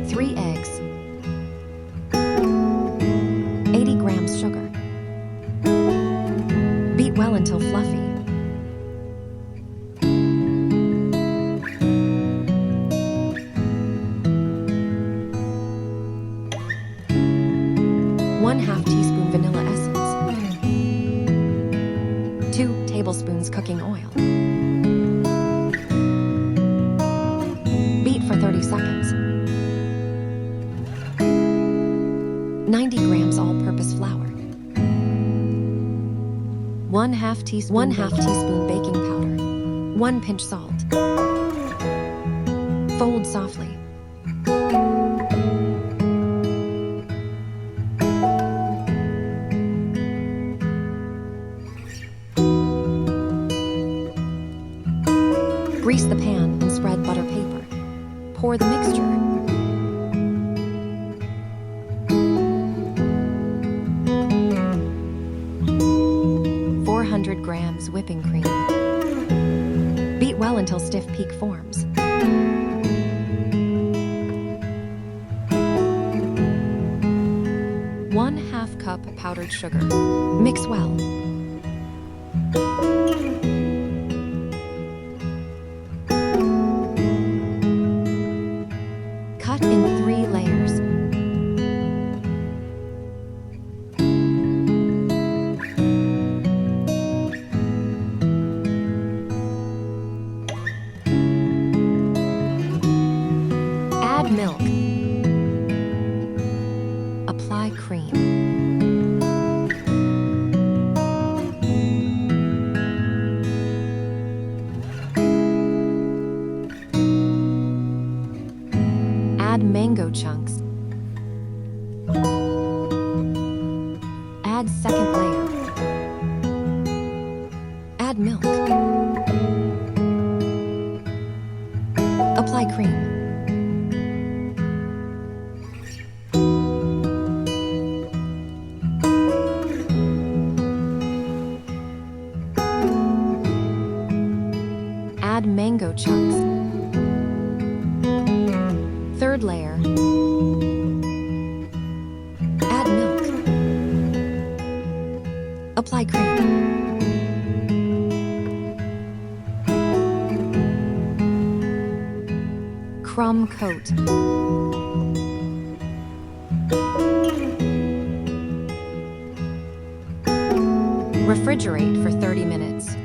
Three eggs, 80 grams sugar. Beat well until fluffy. ½ teaspoon vanilla essence. 2 tablespoons cooking oil. Beat for 30 seconds. 90 grams all-purpose flour. 1/2 teaspoon baking powder. 1 pinch salt. Fold softly. Grease the pan and spread butter paper. Pour the mixture. Grams whipping cream. Beat well until stiff peak forms. ½ cup powdered sugar. Mix well. Cut in 3 layers. Add milk. Apply cream. Add mango chunks. Add second layer. Add milk. Apply cream. Add mango chunks. Third layer. Add milk. Apply cream. Crumb coat. Refrigerate for 30 minutes.